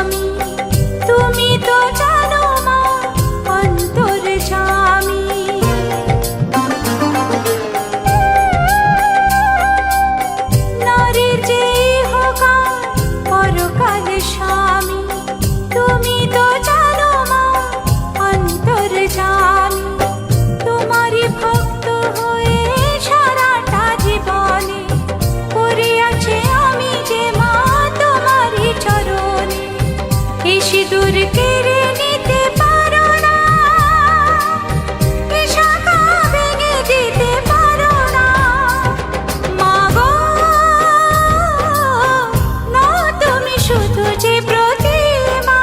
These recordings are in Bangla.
স্বামী, তুমি তো জানো মা অন্তর্যামী। নারীর যে ইহকাল পরকাল স্বামী, তুমি তো জানো মা অন্তর্যামী। তোমারই ভক্ত হয়ে সারাটা জীবনে পড়ে আছে আমি যে মা তোমারই চরণে। এই সিঁদুর কেড়ে নিতে পারো না, এ শাখা ভেঙে দিতে পারো না। মা গো, নাও তুমি শুধু যে প্রতিমা,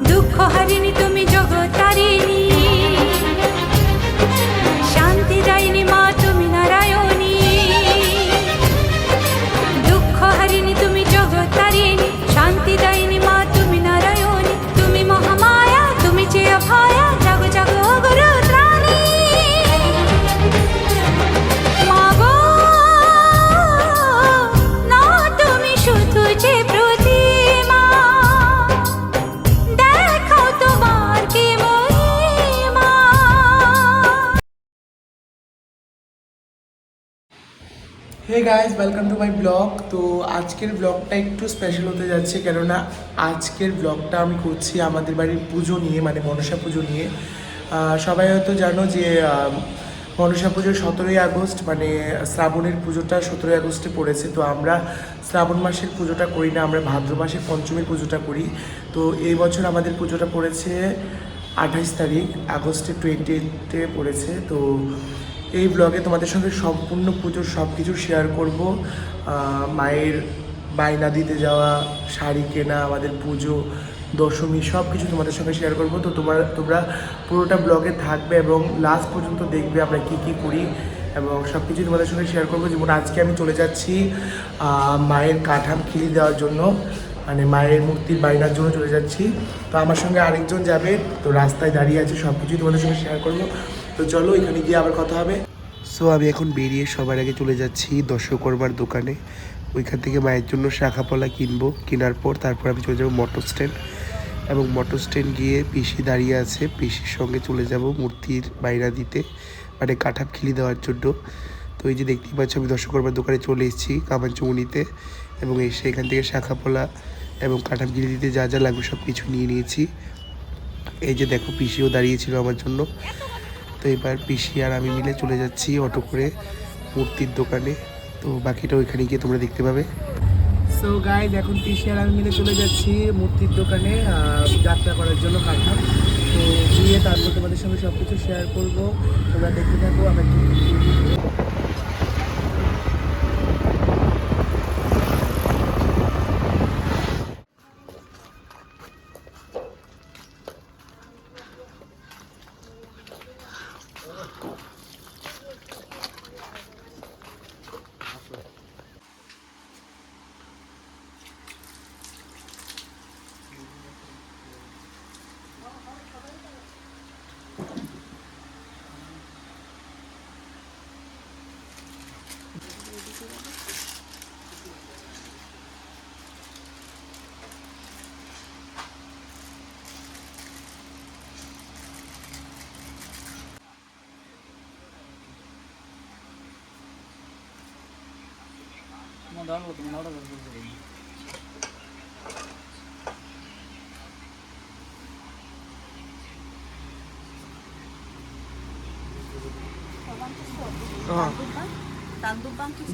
দুঃখ হারিনি তুমি জগত্তারিণী, শান্তি দায়িনী মা তুমি নারায়ণী। দুঃখ হারিনি তুমি জগত্তারিণী, শান্তি দায়িনী মা তুমি নারায়ণী। তুমি মহামায়া, তুমি যে অভয়া, জাগো জাগো গুরু ত্রাণী। মা গো, নাও তুমি শুধু যে প্রতিমা, দেখাও তোমার কি মহিমা। Hey guys, welcome to my blog. তো আজকের ব্লগটা একটু স্পেশাল হতে যাচ্ছে, কেননা আজকের ব্লগটা আমি করছি আমাদের বাড়ির পুজো নিয়ে, মানে মনসা পুজো নিয়ে। সবাই হয়তো জানো যে মনসা পুজো 17ই আগস্ট, মানে শ্রাবণের পুজোটা 17ই আগস্টে পড়েছে। তো আমরা শ্রাবণ মাসের পুজোটা করি না, আমরা ভাদ্র মাসের পঞ্চমীর পুজোটা করি। তো এই বছর আমাদের পুজোটা পড়েছে 28 তারিখ আগস্টের 20তে পড়েছে। তো এই ব্লগে তোমাদের সঙ্গে সম্পূর্ণ পুজোর সব কিছু শেয়ার করব। মায়ের বায়না দিতে যাওয়া, শাড়ি কেনা, আমাদের পুজো, দশমী, সব কিছু তোমাদের সঙ্গে শেয়ার করব। তো তোমরা পুরোটা ব্লগে থাকবে এবং লাস্ট পর্যন্ত দেখবে আমরা কি কি করি এবং সব কিছু তোমাদের সঙ্গে শেয়ার করবো। যেমন আজকে আমি চলে যাচ্ছি মায়ের কাঠাম খিলি দেওয়ার জন্য, মানে মায়ের মূর্তির বায়নার জন্য চলে যাচ্ছি। তো আমার সঙ্গে আরেকজন যাবে, তো রাস্তায় দাঁড়িয়ে আছে, সব কিছুই তোমাদের সঙ্গে শেয়ার করবো। তো চলো, এখানে গিয়ে আবার কথা হবে। সো আমি এখন বেরিয়ে সবার আগে চলে যাচ্ছি দর্শকর্মার দোকানে। ওইখান থেকে মায়ের জন্য শাখাপলা কিনবো, কেনার পর তারপর আমি চলে যাবো মোটর স্ট্যান্ড, এবং মোটর স্ট্যান্ড গিয়ে পিসি দাঁড়িয়ে আছে, পিসির সঙ্গে চলে যাব মূর্তির বাইরা দিতে, মানে কাঠাম খিলি দেওয়ার জন্য। তো এই যে দেখতেই পাচ্ছ, আমি দর্শকর্মার দোকানে চলে এসেছি কামানচুমুনিতে, এবং এসে এখান থেকে শাখাপলা এবং কাঠাম খিলি দিতে যা যা লাগবে সব কিছু নিয়ে নিয়েছি। এই যে দেখো, পিসিও দাঁড়িয়েছিল আমার জন্য। তো এবার পিসি আর আমি মিলে চলে যাচ্ছি অটো করে মূর্তির দোকানে। তো বাকিটা ওইখানে গিয়ে তোমরা দেখতে পাবে। সো গাইজ, এখন পিসি আর আমি মিলে চলে যাচ্ছি মূর্তির দোকানে যাত্রা করার জন্য কাঠাম। তো গিয়ে তারপর তোমাদের সঙ্গে সব কিছু শেয়ার করবো, তোমরা দেখতে থাকো। আমার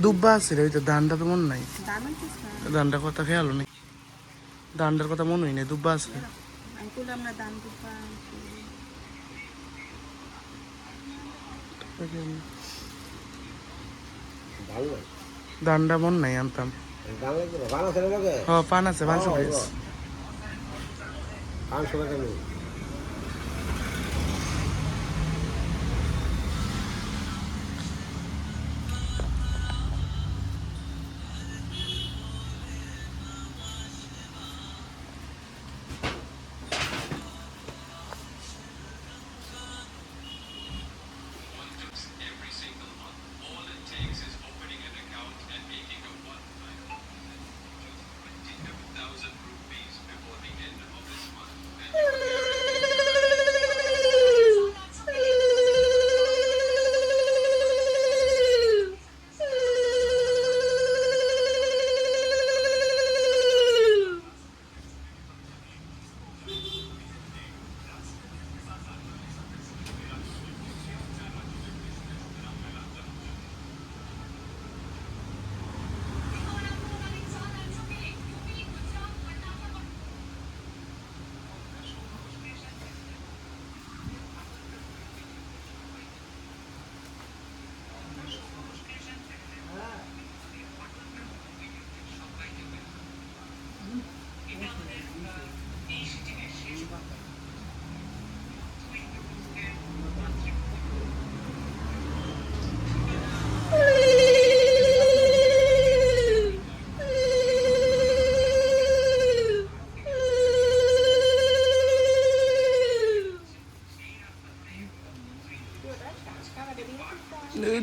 দুব্বা আছে রে, ওই তো ধানটা তো মনে নাই, ধানটার কথা খেয়াল নেই, ধানটার কথা মনে হয় না, দুব্বা আছে। ধানটা মন নাই, আনতাম। পান আছে, পাঁচশো পিস।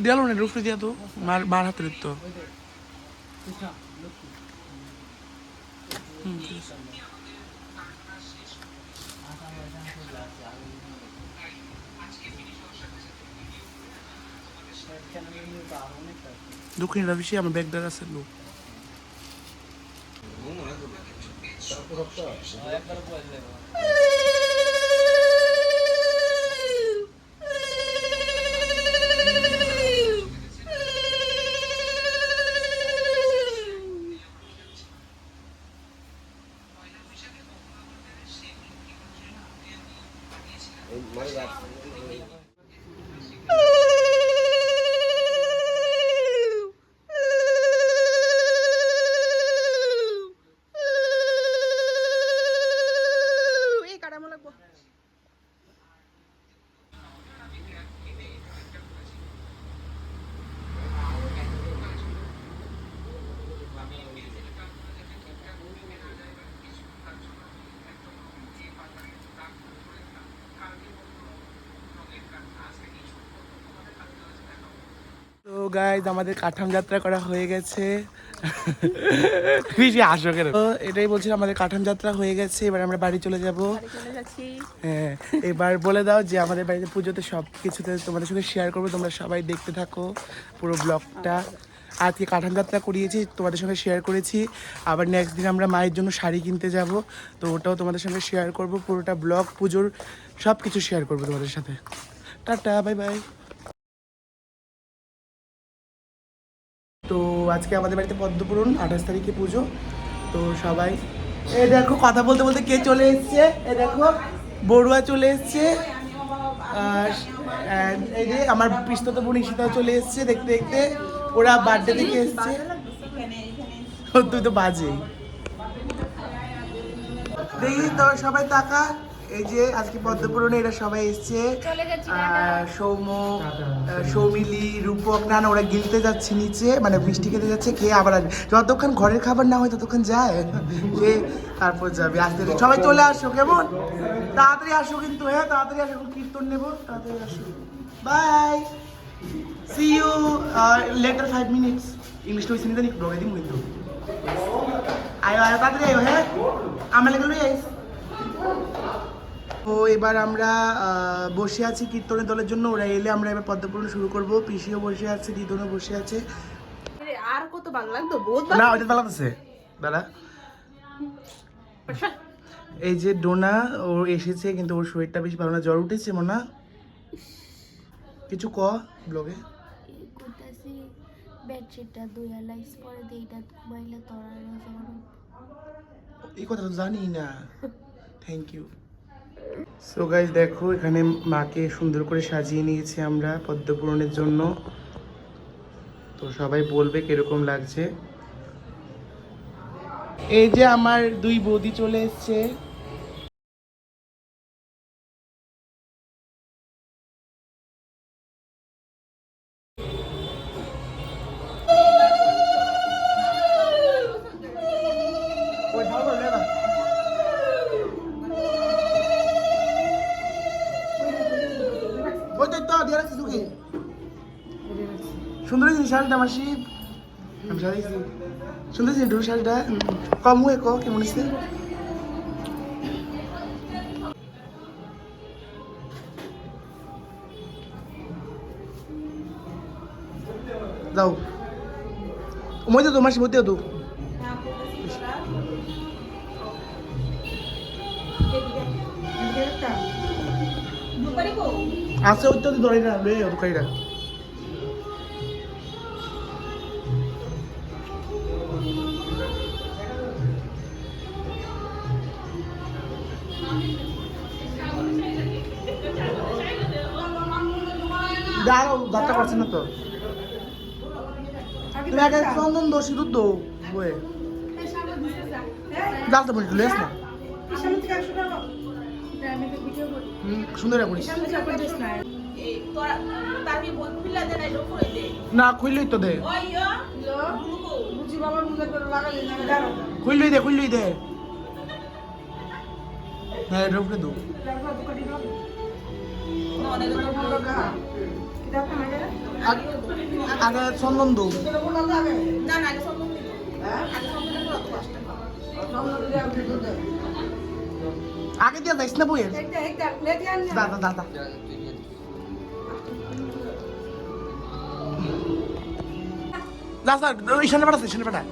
গেল না রুফে দিয়া তো মার হাতের তো দক্ষিণটা বেশি আমার ব্যাগদার আছে লোক তো গাইজ আমাদের কাঠাম যাত্রা করা হয়ে গেছে বেশি আসো কেন তো এটাই বলছিলাম আমাদের কাঠাম যাত্রা হয়ে গেছে এবার আমরা বাড়ি চলে যাব হ্যাঁ এবার বলে দাও যে আমাদের বাড়িতে পুজোতে সব কিছুতে তোমাদের সঙ্গে শেয়ার করবো তোমরা সবাই দেখতে থাকো পুরো ব্লগটা আজকে কাঠাম যাত্রা করিয়েছি তোমাদের সঙ্গে শেয়ার করেছি আবার নেক্সট দিন আমরা মায়ের জন্য শাড়ি কিনতে যাব তো ওটাও তোমাদের সঙ্গে শেয়ার করব পুরোটা ব্লগ পুজোর সব কিছু শেয়ার করবো তোমাদের সাথে টাটা বাই বাই তো আজকে আমাদের বাড়িতে পদ্মপুরণ 28 তারিখে পুজো তো সবাই এই দেখো কথা বলতে বলতে কে চলে এসছে এই দেখো বড়ুয়া চলে এসছে আর এই যে আমার পিস্তত বোন ঈশিতাও চলে এসছে দেখতে দেখতে ওরা বার্থডে থেকে এসছে তুই তো বাজে দেখি তো সবাই তাকা এই যে আজকে পদ্মপুরণে এরা সবাই এসছে সৌম্য সৌমিলি রূপক না ওরা গিলতে যাচ্ছে নিচে মানে মিষ্টি খেতে যাচ্ছে খেয়ে আবার আসবে যতক্ষণ ঘরের খাবার না হয় ততক্ষণ যায় খেয়ে তারপর যাবে আসতে সবাই চলে আসো কেমন তাড়াতাড়ি আসো কিন্তু হ্যাঁ তাড়াতাড়ি আসো কীর্তন নেবো তাড়াতাড়ি আসো bye see you later 5 minutes ইংলিশটা ওই সিনেমা ব্লগে দিন কিন্তু আয়ো আয়ো তাড়াতাড়ি আয়ো হ্যাঁ আমার লেগে লই আইস তো এবার আমরা বসে আছি কীর্তনের দলের জন্য ওরা এলে আমরা এবার পদ্মপুরণ শুরু করব পিসিও বসে আছে দিদনও বসে আছে আর কত ভালো লাগতো বহুত না ওইটা ভালো আছে দাদা এই যে ডোনা ও এসেছে কিন্তু ওর শরীরটা বেশি ভালো না জ্বর উঠেছে মনে না কিছু ক ব্লগে কইতাছি বেডশিটটা দুইয়া লাইস পরে দেইটা ঘুমাইলে তোরা এই কথা তো জানি না থ্যাংক ইউ সো গাইজ দেখো এখানে মাকে সুন্দর করে সাজিয়ে নিয়েছি আমরা পদ্মপুরণের জন্য তো সবাই বলবে কিরকম লাগছে এই যে আমার দুই বৌদি চলে এসছে সুন্দর জিনিস শাড়িটা মাসি আমি শাড়ি সুন্দর জিনিস শাড়িটা কম হয়ে ক কেমন হচ্ছে যাও মধ্যে তো মাসি মধ্যে তো আছে ওই তো ধরে না লয়ে দোকানিরা দাঁড়াও দাঁড়টা পারছি না তো তুমি আগে চন্দন দো সিঁদুর দো বয়ে দাঁড়তে বলি লেস না সুন্দর করিস না খুললেই তো দে খুললেই দে হ্যাঁ এটা উপরে দো আগে চন্দন দৌ না না আগে সম্মান দিই আগে সম্মান দিলে কত কষ্ট আগে দিয়ে যাইস না বইয়ের দাদা দাদা দাদা ইশানে পাঠাচ্ছে ইশানে পাঠা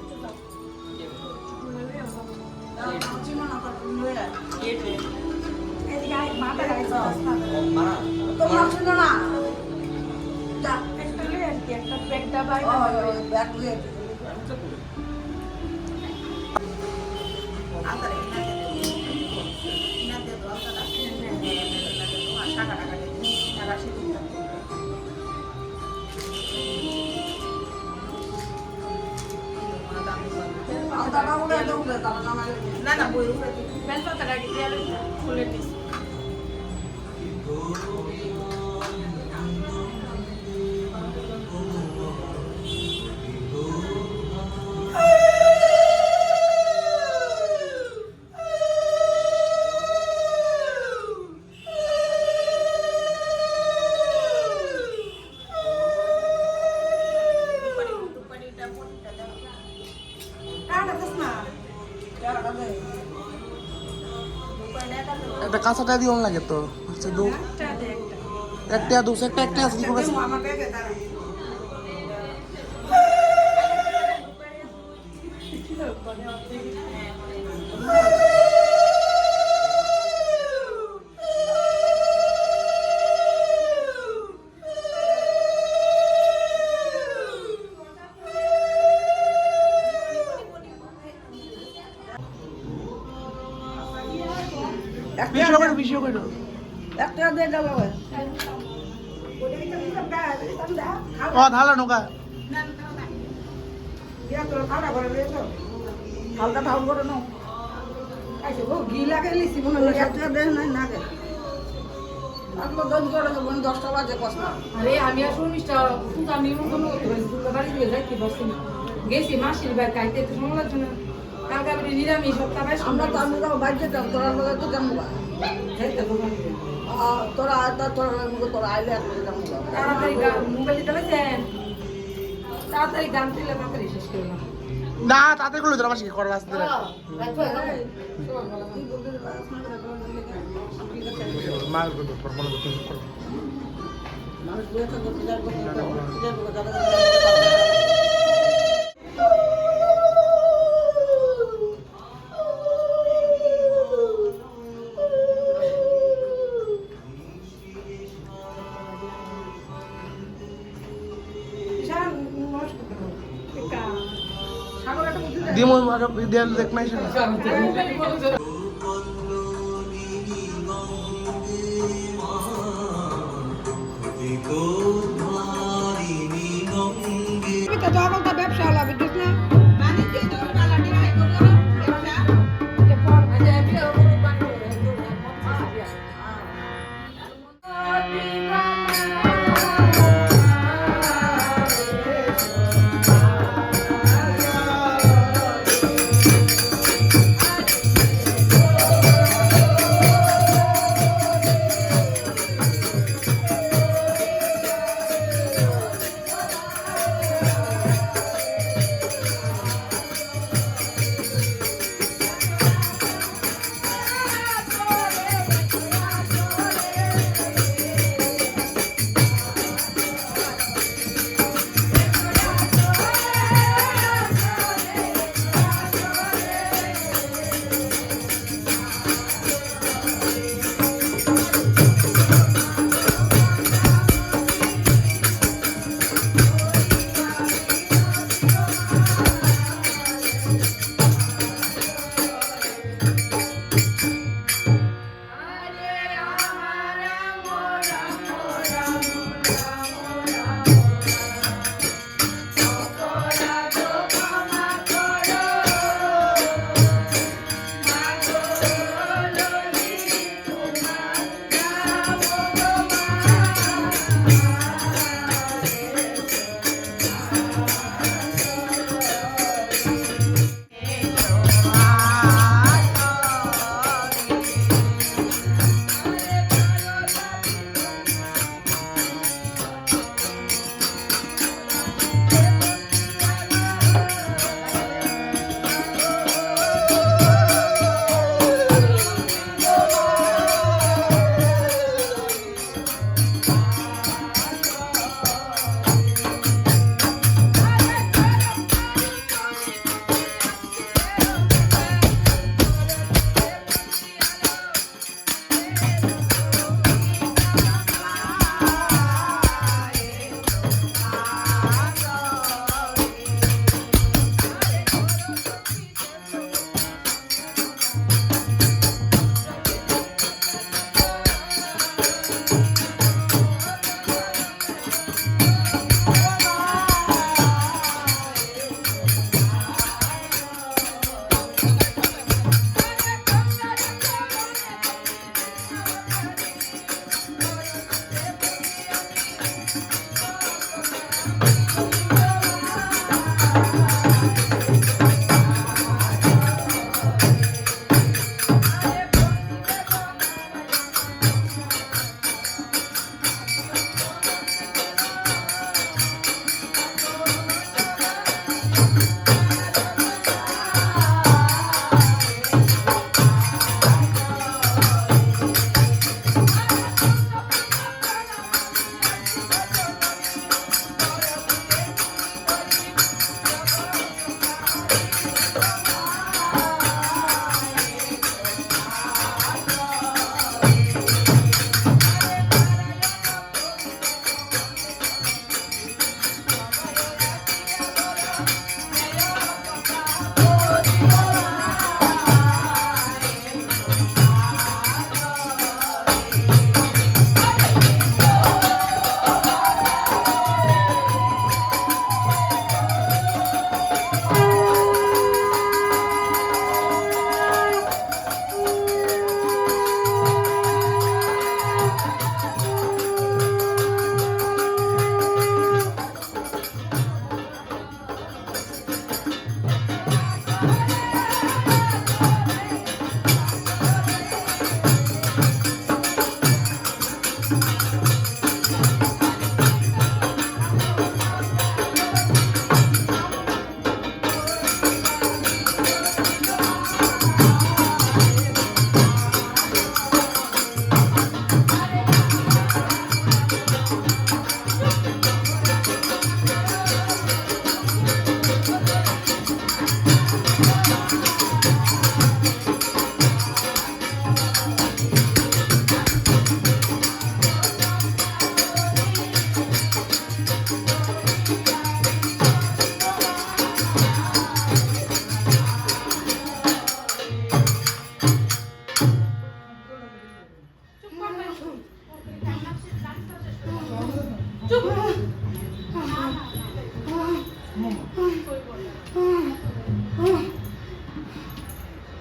না না বই উপরে বেল পাতাটা দিয়ে ফুলে দিস একটা কাঁচাটা দিয়ে লাগে তো হচ্ছে দু একটা দুশো একটা আছে কি করে বিষয় করে একটা দিয়ে দাও ও ঢালা নৌকা হালকা ঠাউন করে নাও ঘি লাগে লিসি মনে হয় একটা দেখ নাই নাগে আপনি দন করে দেবেন 10টা বাজে কষ্ট আরে আমি আর শুনিসটা কিন্তু আমি কোনো বাড়ি দিয়ে যাইতে পারছি না গেছি মাসির বাড়ি খাইতে তো সমলার জন্য কালকে আমি নিরামিষ সপ্তাহ আমরা তো আমি তো বাইরে যেতাম তোরা লোক তো জানবো তোরা তোরা আইলে জানবো তাড়াতাড়ি মোবাইল দিতে পারছেন তাড়াতাড়ি গান তুলে তাড়াতাড়ি শেষ করলাম না তাতে গুলো তোর মাসে করার আসতে মাল করতে পারবো না তো করব মানুষ বলে তো করতে যাবো দিমো আগে দেয়াল দেখ নাই সেটা ব্যবসা হলো বুঝছিস না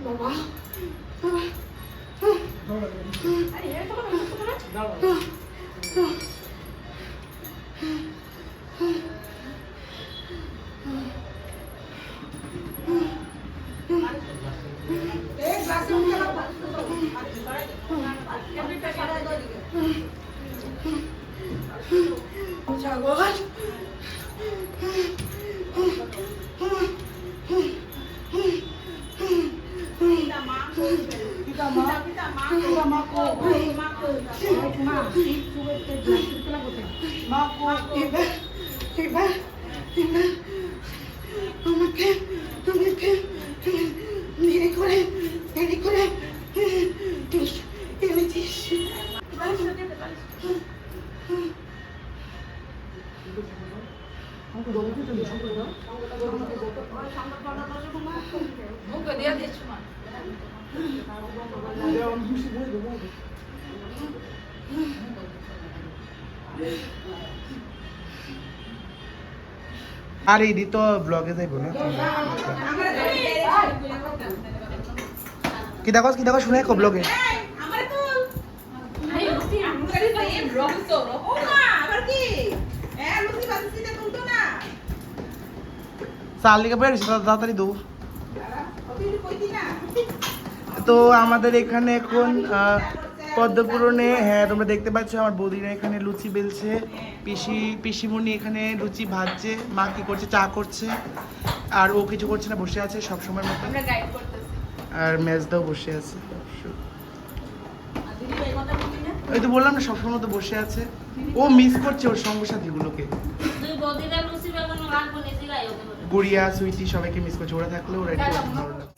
বাবা মুখে দিয়ে দিচ্ছ মা আর এই তো ব্লগে যাইবো না কি দেখো শুনে কো ব্লগে চাল লিখে বেরিয়েছি তাড়াতাড়ি দৌ তো আমাদের এখানে এখন পদ্মপুরণে, হ্যাঁ তোমরা দেখতে পাচ্ছ আমার বৌদিরা এখানে লুচি বেলছে, পিসিমণি এখানে লুচি ভাজছে, মা কি করছে চা করছে, আর ও কিছু করছে না বসে আছে সবসময় মতো, আর মেজদাও বসে আছে। ওই তো বললাম না সবসময় মতো বসে আছে, ও মিস করছে ওর সঙ্গ সাথীগুলোকে, গুড়িয়া সুইটি সবাইকে মিস করছে, ওরা থাকলে ওরা একটু ভালো লাগতো।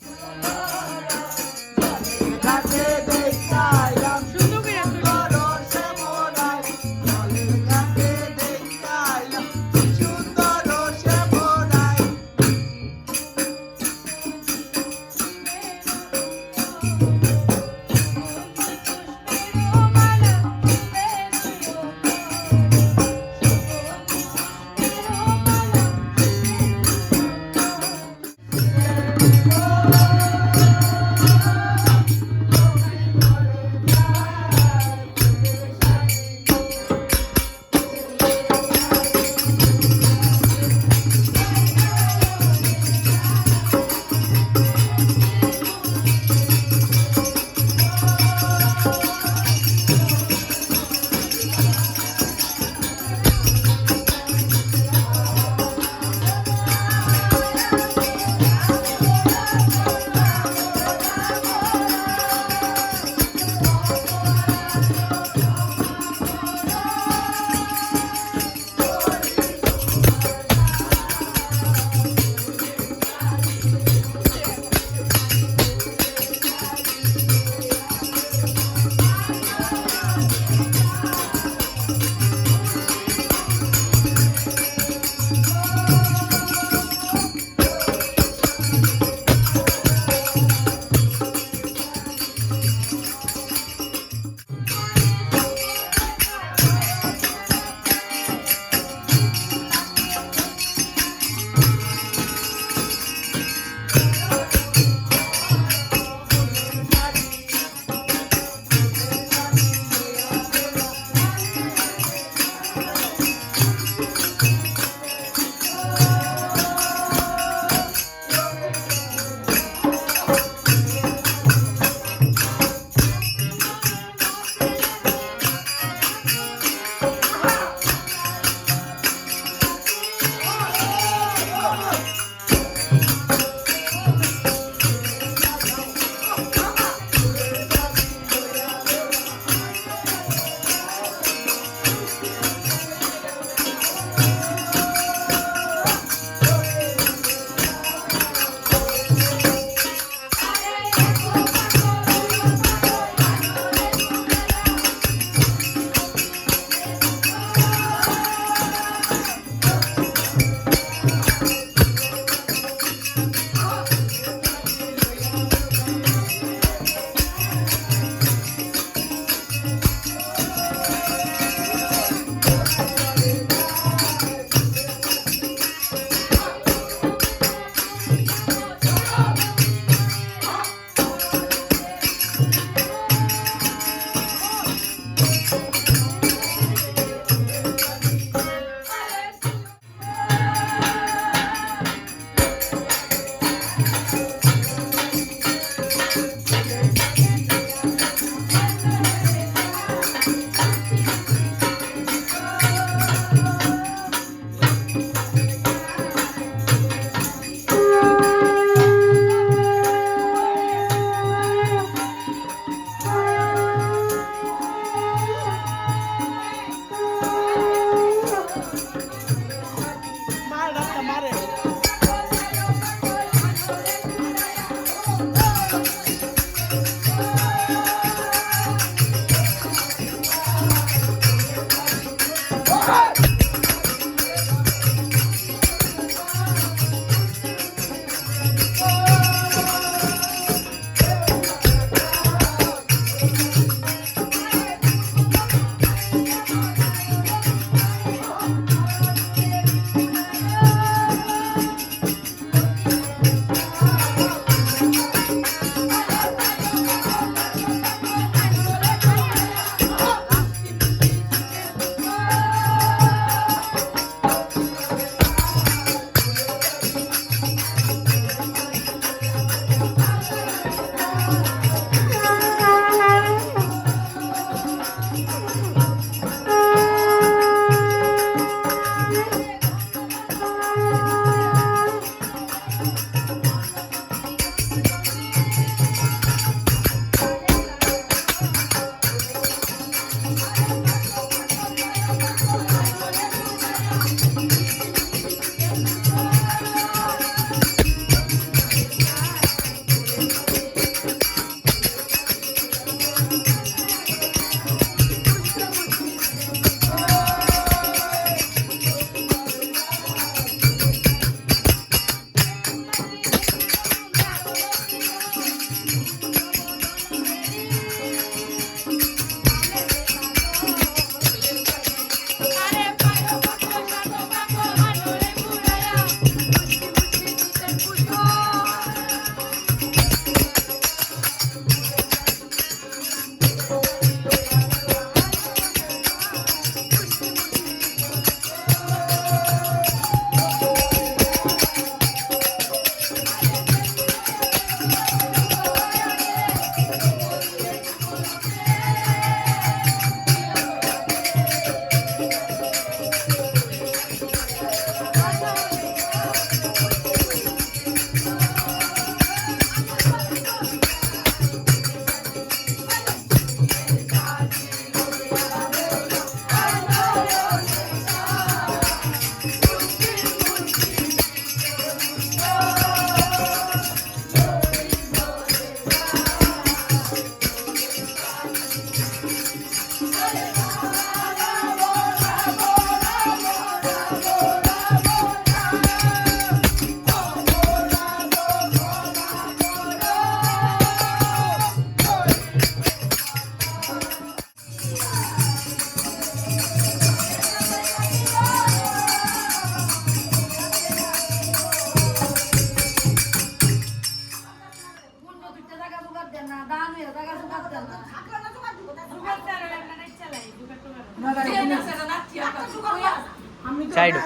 Side.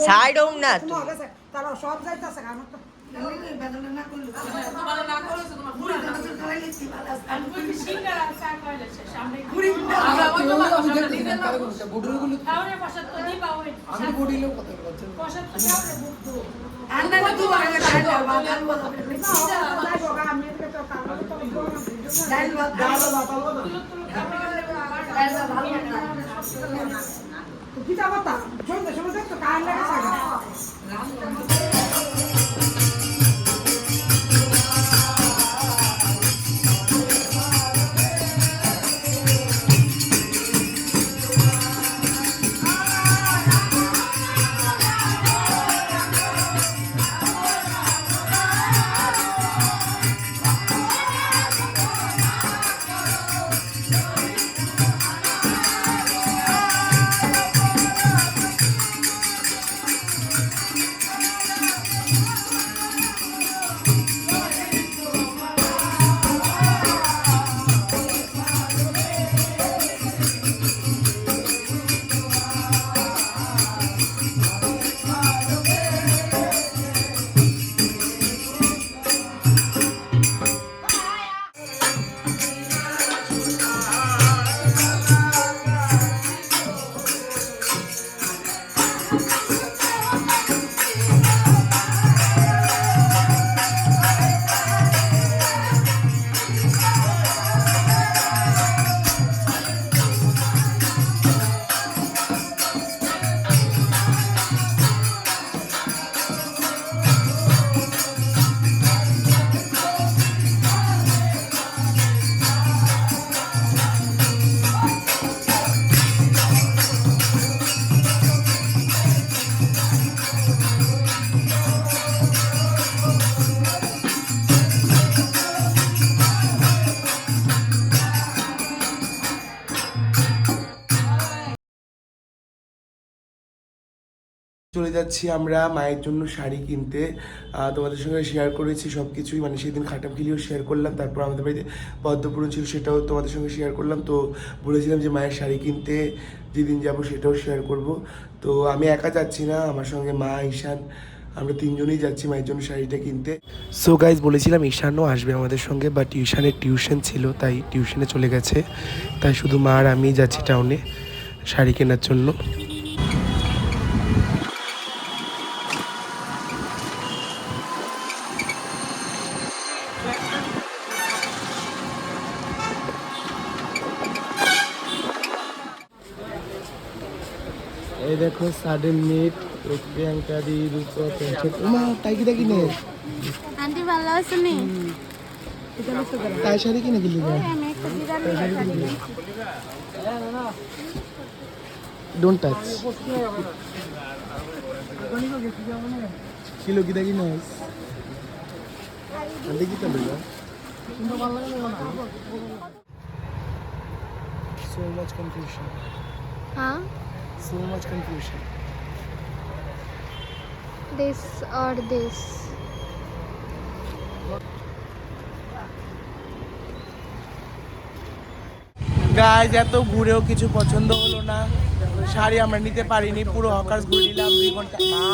Side home না তো। তারা সব যাইতাছে আমার তো বেদনা না করলে তোমার না করেছে তোমার বুড়ি আমাদের খাওয়াই লিখছি ভালো আছে আমি কই সিঙ্গারা চা কইলে সামনে বুড়ি আমরা ওই তো বুড়িগুলো খাওয়ারে বসাত তো দিবা ওই আমি বুড়িলো কত বলছো বসাত তো খাওয়ারে বুড়ো আন্না তো দুবার আগে খাইলো বাদাম বলো আমি তো কালো তো ডাল ভাত কিটা বাতা জলদি সময় তো কান লাগে সাগা চলে যাচ্ছি আমরা মায়ের জন্য শাড়ি কিনতে। তোমাদের সঙ্গে শেয়ার করেছি সব কিছুই, মানে সেদিন খাটামখিলিও শেয়ার করলাম, তারপর আমাদের বাড়িতে পদ্মপুরণ ছিল সেটাও তোমাদের সঙ্গে শেয়ার করলাম। তো বলেছিলাম যে মায়ের শাড়ি কিনতে যেদিন যাব সেটাও শেয়ার করব। তো আমি একা যাচ্ছি না, আমার সঙ্গে মা, ঈশান, আমরা তিনজনেই যাচ্ছি মায়ের জন্য শাড়িটা কিনতে। সো গাইজ, বলেছিলাম ঈশানও আসবে আমাদের সঙ্গে, বাট ঈশানের টিউশন ছিল তাই টিউশনে চলে গেছে, তাই শুধু মা আর আমি যাচ্ছি টাউনে শাড়ি কেনার জন্য। এই দেখো সাডেন মিট প্রিয়াঙ্কা দি রূপা তাই কিনা কিনে আন্টি ভালো আছে নি তাই শাড়ি কিনে কিনলি আমি একটা বিরিয়ানি ডোন্ট টাচ কিলো কিনা কিনে দেখি তো so much confusion হ্যাঁ so much confusion this or this guys এত ঘুরেও কিছু পছন্দ হলো না, শাড়ি আমরা নিতে পারিনি, পুরো হকার্স ঘুরে নিলাম 2 ঘন্টা। মা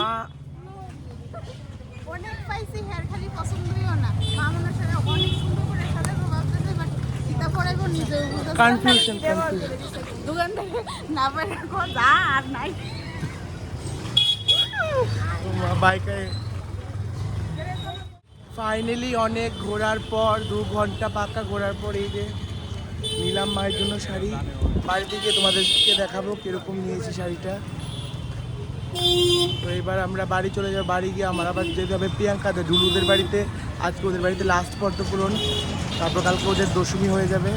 অনেক পাইছি হেয়ার খালি পছন্দইও না মা মনের সাথে অনেক সুন্দর করে সাজাবো ভাবতেছে বাট কিতা পরাইবো নিজেও বুঝতে কনফিউশন দোকান থেকে না পারে কোন যা আর নাই বাইকে ফাইনালি অনেক ঘোরার পর 2 ঘন্টা পাক্কা ঘোরার পর এই যে নিলাম মায়ের জন্য শাড়ি। বাড়িতে গিয়ে তোমাদেরকে দেখাবো কিরকম নিয়েছি শাড়িটা। তো এবার আমরা বাড়ি চলে যাবো, বাড়ি গিয়ে আমার আবার যেতে হবে প্রিয়াঙ্কাদের ঢুলুদের বাড়িতে। আজকে ওদের বাড়িতে লাস্ট পদ্মপুরণ, তারপর কালকে ওদের দশমী হয়ে যাবে।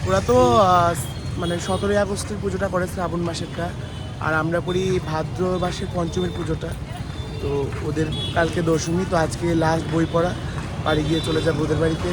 ওরা তো মানে 17ই আগস্টের পুজোটা করে শ্রাবণ মাসেরটা, আর আমরা করি ভাদ্র মাসের পঞ্চমীর পুজোটা। তো ওদের কালকে দশমী, তো আজকে লাস্ট বই পড়া, বাড়ি গিয়ে চলে যাবো ওদের বাড়িতে।